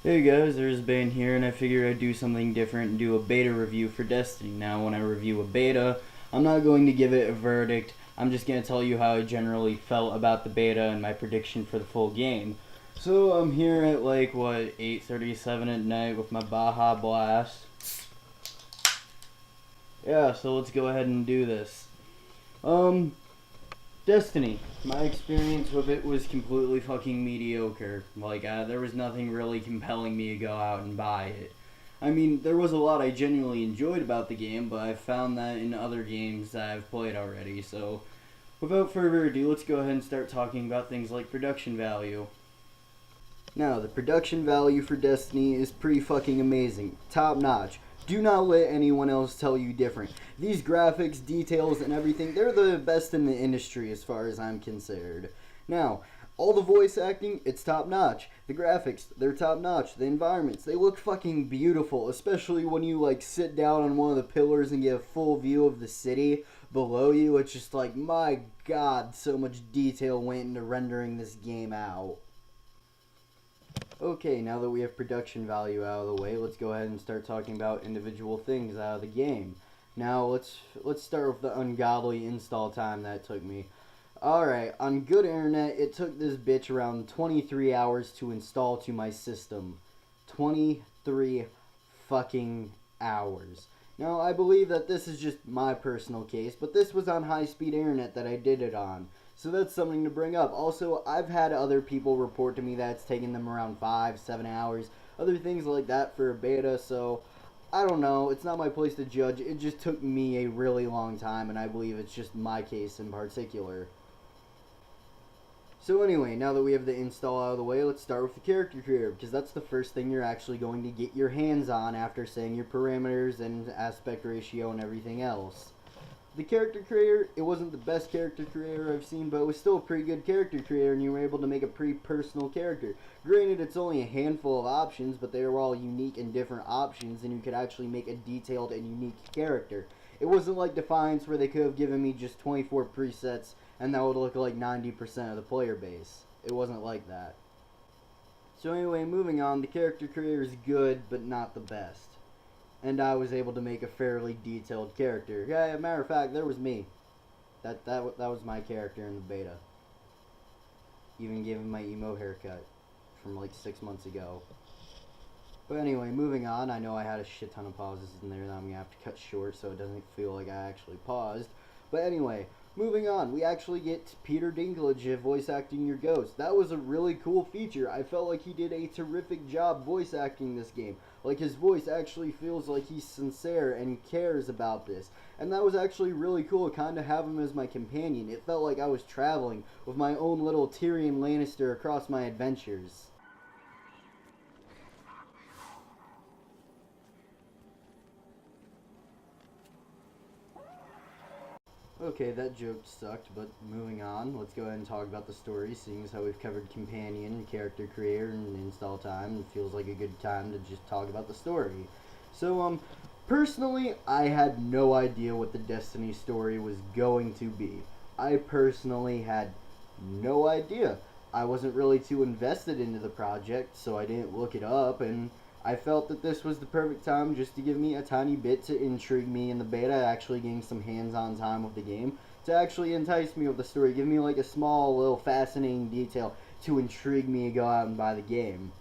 Hey guys, there's Bane here, and I figured I'd do something different and do a beta review for Destiny. Now, when I review a beta, I'm not going to give it a verdict. I'm just going to tell you how I generally felt about the beta and my prediction for the full game. So, I'm here at 8:37 at night with my Baja Blast. Yeah, so let's go ahead and do this. Destiny. My experience with it was completely fucking mediocre. There was nothing really compelling me to go out and buy it. I mean, there was a lot I genuinely enjoyed about the game, but I've found that in other games that I've played already. So, without further ado, let's go ahead and start talking about things like production value. Now, the production value for Destiny is pretty fucking amazing. Top notch. Do not let anyone else tell you different. These graphics, details, and everything, they're the best in the industry as far as I'm concerned. Now, all the voice acting, it's top notch. The graphics, they're top notch. The environments, they look fucking beautiful, especially when you sit down on one of the pillars and get a full view of the city below you. It's just my god, so much detail went into rendering this game out. Okay, now that we have production value out of the way, let's go ahead and start talking about individual things out of the game. Now, let's start with the ungodly install time that took me. Alright, on good internet, it took this bitch around 23 hours to install to my system. 23 fucking hours. Now, I believe that this is just my personal case, but this was on high-speed internet that I did it on. So that's something to bring up. Also, I've had other people report to me that it's taken them around 5-7 hours, other things like that for a beta, so I don't know. It's not my place to judge. It just took me a really long time, and I believe it's just my case in particular. So anyway, now that we have the install out of the way, let's start with the character creator, because that's the first thing you're actually going to get your hands on after setting your parameters and aspect ratio and everything else. The character creator, it wasn't the best character creator I've seen, but it was still a pretty good character creator, and you were able to make a pretty personal character. Granted, it's only a handful of options, but they were all unique and different options, and you could actually make a detailed and unique character. It wasn't like Defiance, where they could have given me just 24 presets, and that would look like 90% of the player base. It wasn't like that. So anyway, moving on, the character creator is good, but not the best. And I was able to make a fairly detailed character. Yeah, as a matter of fact, there was me. That was my character in the beta. Even gave him my emo haircut from 6 months ago. But anyway, moving on. I know I had a shit ton of pauses in there that I'm going to have to cut short so it doesn't feel like I actually paused. But anyway, moving on. We actually get Peter Dinklage voice acting your ghost. That was a really cool feature. I felt like he did a terrific job voice acting this game. His voice actually feels like he's sincere and cares about this. And that was actually really cool to kind of have him as my companion. It felt like I was traveling with my own little Tyrion Lannister across my adventures. Okay, that joke sucked, but moving on, let's go ahead and talk about the story, seeing as how we've covered companion, character creator, and install time. It feels like a good time to just talk about the story. So, personally, I had no idea what the Destiny story was going to be. I personally had no idea. I wasn't really too invested into the project, so I didn't look it up, and I felt that this was the perfect time just to give me a tiny bit to intrigue me in the beta, actually getting some hands-on time with the game, to actually entice me with the story, give me a small little fascinating detail to intrigue me to go out and buy the game.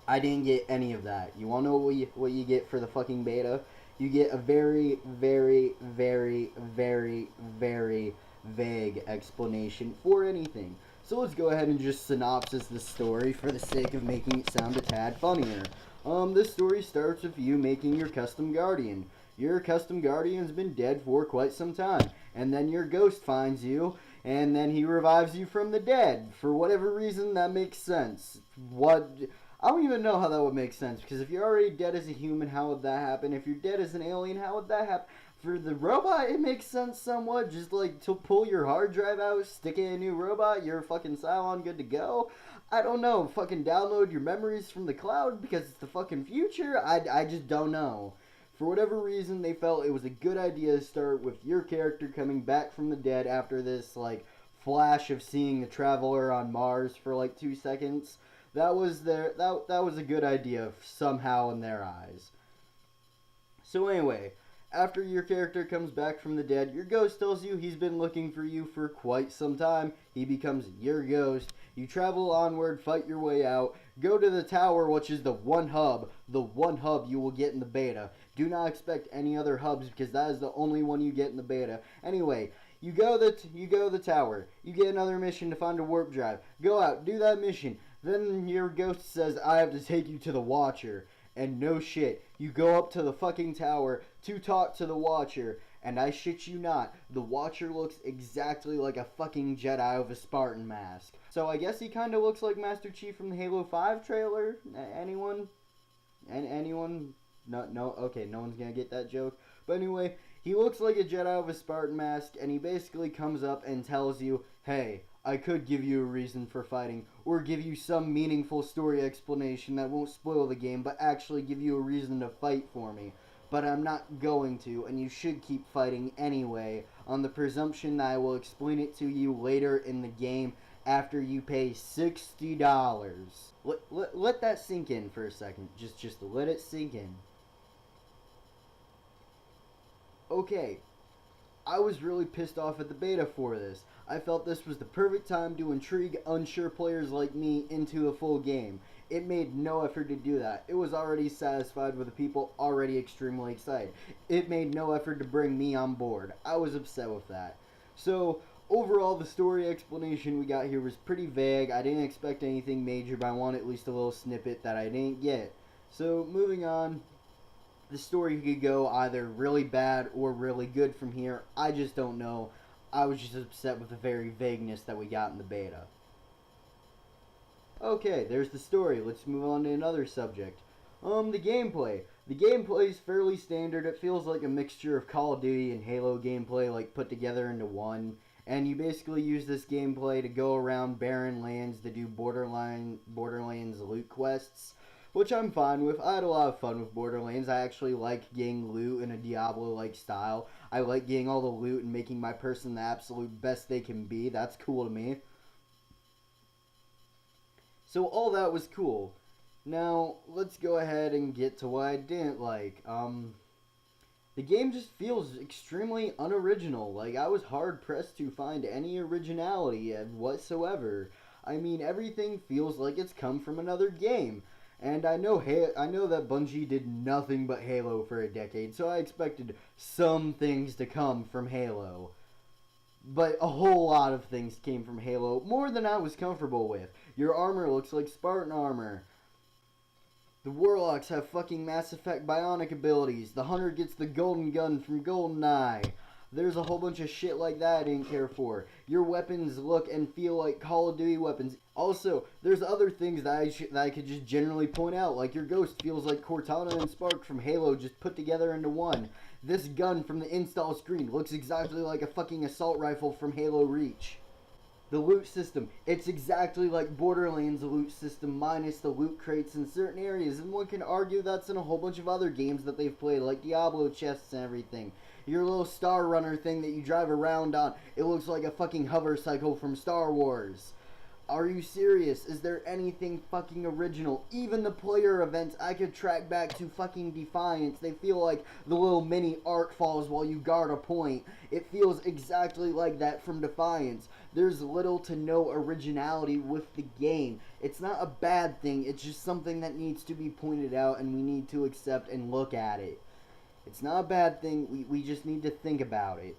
I didn't get any of that. You wanna know what you get for the fucking beta? You get a very, very, very, very, very vague explanation for anything. So let's go ahead and just synopsis the story for the sake of making it sound a tad funnier. This story starts with you making your custom guardian. Your custom guardian's been dead for quite some time, and then your ghost finds you, and then he revives you from the dead. For whatever reason, that makes sense. What? I don't even know how that would make sense, because if you're already dead as a human, how would that happen? If you're dead as an alien, how would that happen? For the robot, it makes sense somewhat. Just like to pull your hard drive out, stick in a new robot, you're fucking Cylon, good to go. I don't know. Fucking download your memories from the cloud because it's the fucking future. I just don't know. For whatever reason, they felt it was a good idea to start with your character coming back from the dead after this like flash of seeing the traveler on Mars for like 2 seconds. That was that was a good idea somehow in their eyes. So anyway, after your character comes back from the dead, your ghost tells you he's been looking for you for quite some time. He becomes your ghost. You travel onward, fight your way out, go to the tower, which is the one hub you will get in the beta. Do not expect any other hubs because that is the only one you get in the beta. Anyway, you go to the tower. You get another mission to find a warp drive. Go out, do that mission. Then your ghost says, I have to take you to the Watcher. And no shit, you go up to the fucking tower to talk to the Watcher, and I shit you not, the Watcher looks exactly like a fucking Jedi with a Spartan mask. So I guess he kind of looks like Master Chief from the Halo 5 trailer. Anyone? Anyone? No, okay, no one's gonna get that joke. But anyway, he looks like a Jedi with a Spartan mask, and he basically comes up and tells you, hey, I could give you a reason for fighting, or give you some meaningful story explanation that won't spoil the game, but actually give you a reason to fight for me. But I'm not going to, and you should keep fighting anyway, on the presumption that I will explain it to you later in the game after you pay $60. Let that sink in for a second. Just let it sink in. Okay, I was really pissed off at the beta for this. I felt this was the perfect time to intrigue unsure players like me into a full game. It made no effort to do that. It was already satisfied with the people already extremely excited. It made no effort to bring me on board. I was upset with that. So, overall, the story explanation we got here was pretty vague. I didn't expect anything major, but I wanted at least a little snippet that I didn't get. So, moving on. The story could go either really bad or really good from here. I just don't know. I was just upset with the very vagueness that we got in the beta. Okay, there's the story. Let's move on to another subject. The gameplay. The gameplay is fairly standard. It feels like a mixture of Call of Duty and Halo gameplay, like put together into one. And you basically use this gameplay to go around barren lands to do Borderlands loot quests, which I'm fine with. I had a lot of fun with Borderlands. I actually like getting loot in a Diablo-like style. I like getting all the loot and making my person the absolute best they can be. That's cool to me. So all that was cool. Now, let's go ahead and get to what I didn't like. The game just feels extremely unoriginal. Like, I was hard-pressed to find any originality whatsoever. I mean, everything feels like it's come from another game. And I know that Bungie did nothing but Halo for a decade, so I expected some things to come from Halo. But a whole lot of things came from Halo, more than I was comfortable with. Your armor looks like Spartan armor. The Warlocks have fucking Mass Effect bionic abilities. The Hunter gets the golden gun from GoldenEye. There's a whole bunch of shit like that I didn't care for. Your weapons look and feel like Call of Duty weapons. Also, there's other things that I could just generally point out, like your Ghost feels like Cortana and Spark from Halo just put together into one. This gun from the install screen looks exactly like a fucking assault rifle from Halo Reach. The loot system, it's exactly like Borderlands' loot system minus the loot crates in certain areas, and one can argue that's in a whole bunch of other games that they've played, like Diablo chests and everything. Your little Star Runner thing that you drive around on, it looks like a fucking hover cycle from Star Wars. Are you serious? Is there anything fucking original? Even the player events I could track back to fucking Defiance. They feel like the little mini arc falls while you guard a point. It feels exactly like that from Defiance. There's little to no originality with the game. It's not a bad thing, it's just something that needs to be pointed out and we need to accept and look at it. It's not a bad thing, we just need to think about it.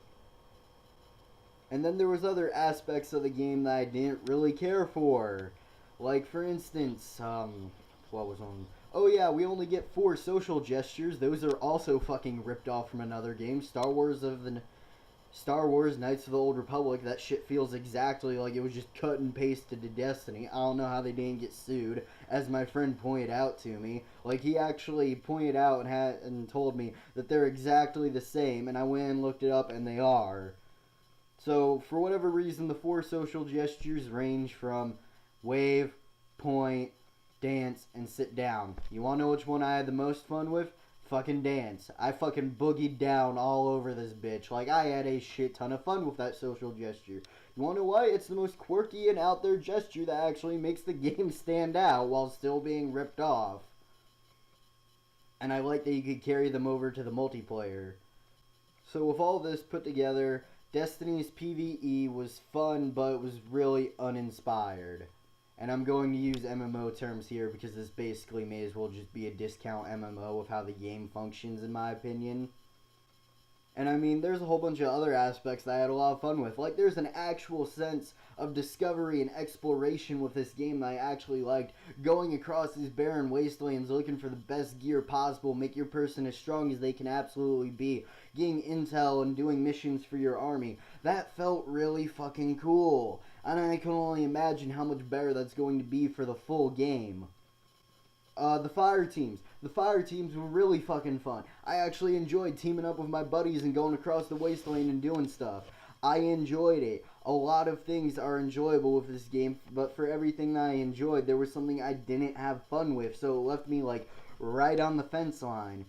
And then there was other aspects of the game that I didn't really care for. Like, for instance, what was on? Oh yeah, we only get 4 social gestures. Those are also fucking ripped off from another game, Star Wars Knights of the Old Republic. That shit feels exactly like it was just cut and pasted to Destiny. I don't know how they didn't get sued, as my friend pointed out to me. Like, he actually pointed out and told me that they're exactly the same, and I went and looked it up, and they are. So, for whatever reason, the 4 social gestures range from wave, point, dance, and sit down. You want to know which one I had the most fun with? Fucking dance. I fucking boogied down all over this bitch. Like, I had a shit ton of fun with that social gesture. You want to know why? It's the most quirky and out there gesture that actually makes the game stand out while still being ripped off. And I like that you could carry them over to the multiplayer. So with all this put together, Destiny's PvE was fun, but it was really uninspired. And I'm going to use MMO terms here because this basically may as well just be a discount MMO of how the game functions, in my opinion. And I mean, there's a whole bunch of other aspects that I had a lot of fun with. Like, there's an actual sense of discovery and exploration with this game that I actually liked. Going across these barren wastelands, looking for the best gear possible, make your person as strong as they can absolutely be. Getting intel and doing missions for your army. That felt really fucking cool. And I can only imagine how much better that's going to be for the full game. The fire teams. The fire teams were really fucking fun. I actually enjoyed teaming up with my buddies and going across the wasteland and doing stuff. I enjoyed it. A lot of things are enjoyable with this game, but for everything that I enjoyed, there was something I didn't have fun with, so it left me, like, right on the fence line.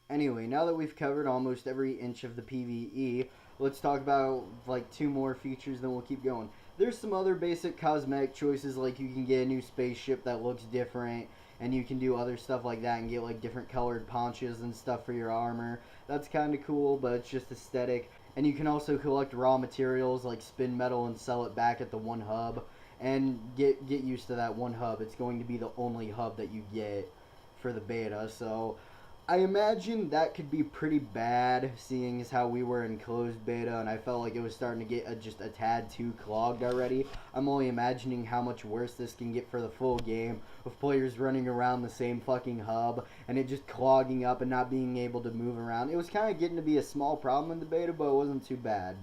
Anyway, now that we've covered almost every inch of the PvE, let's talk about, like, 2 more features, then we'll keep going. There's some other basic cosmetic choices, like you can get a new spaceship that looks different, and you can do other stuff like that and get like different colored ponchos and stuff for your armor. That's kind of cool, but it's just aesthetic. And you can also collect raw materials like spin metal and sell it back at the one hub, and get used to that one hub. It's going to be the only hub that you get for the beta, so I imagine that could be pretty bad, seeing as how we were in closed beta and I felt like it was starting to get just a tad too clogged already. I'm only imagining how much worse this can get for the full game, with players running around the same fucking hub and it just clogging up and not being able to move around. It was kind of getting to be a small problem in the beta, but it wasn't too bad.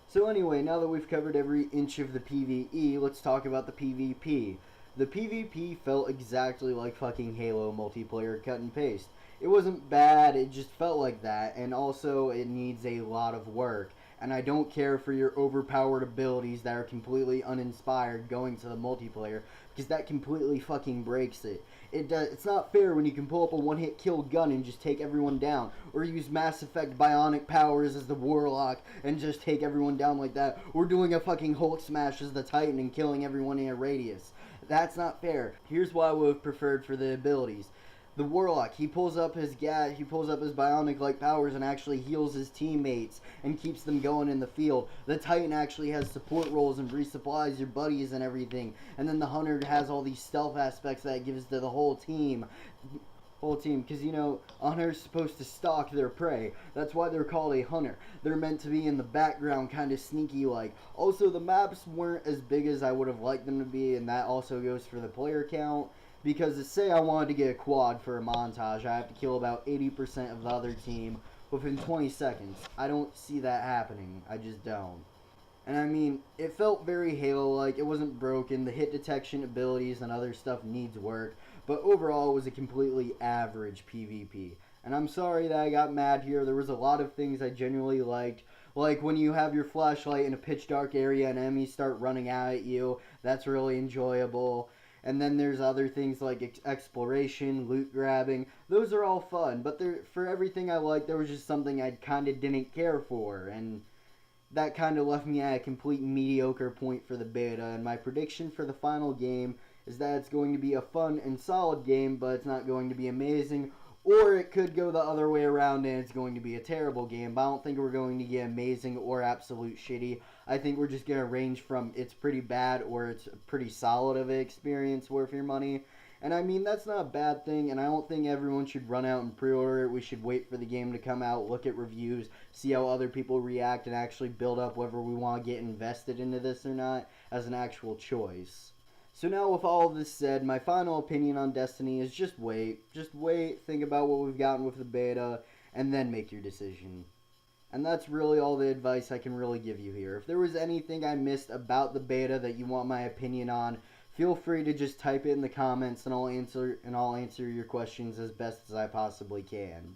So anyway, now that we've covered every inch of the PvE, let's talk about the PvP. The PvP felt exactly like fucking Halo multiplayer cut and paste. It wasn't bad, it just felt like that, and also it needs a lot of work. And I don't care for your overpowered abilities that are completely uninspired going to the multiplayer, because that completely fucking breaks it. It's not fair when you can pull up a one-hit kill gun and just take everyone down, or use Mass Effect bionic powers as the Warlock and just take everyone down like that, or doing a fucking Hulk smash as the Titan and killing everyone in a radius. That's not fair. Here's what I would have preferred for the abilities. The Warlock, he pulls up his bionic-like powers and actually heals his teammates and keeps them going in the field. The Titan actually has support roles and resupplies your buddies and everything. And then the Hunter has all these stealth aspects that it gives to the whole team. Because, you know, a hunter's supposed to stalk their prey. That's why they're called a hunter. They're meant to be in the background, kind of sneaky-like. Also, the maps weren't as big as I would have liked them to be, and that also goes for the player count. Because say I wanted to get a quad for a montage, I have to kill about 80% of the other team within 20 seconds. I don't see that happening. I just don't. And I mean, it felt very Halo-like. It wasn't broken. The hit detection abilities and other stuff needs work. But overall, it was a completely average PvP. And I'm sorry that I got mad here. There was a lot of things I genuinely liked. Like when you have your flashlight in a pitch dark area and enemies start running out at you. That's really enjoyable. And then there's other things like exploration, loot grabbing. Those are all fun. But for everything I liked, there was just something I kind of didn't care for. And that kind of left me at a complete mediocre point for the beta. And my prediction for the final game is that it's going to be a fun and solid game, but it's not going to be amazing. Or it could go the other way around and it's going to be a terrible game. But I don't think we're going to get amazing or absolute shitty. I think we're just going to range from it's pretty bad or it's pretty solid of an experience worth your money. And I mean, that's not a bad thing, and I don't think everyone should run out and pre-order it. We should wait for the game to come out, look at reviews, see how other people react, and actually build up whether we want to get invested into this or not as an actual choice. So now with all of this said, my final opinion on Destiny is just wait. Just wait, think about what we've gotten with the beta, and then make your decision. And that's really all the advice I can really give you here. If there was anything I missed about the beta that you want my opinion on, feel free to just type it in the comments and I'll answer your questions as best as I possibly can.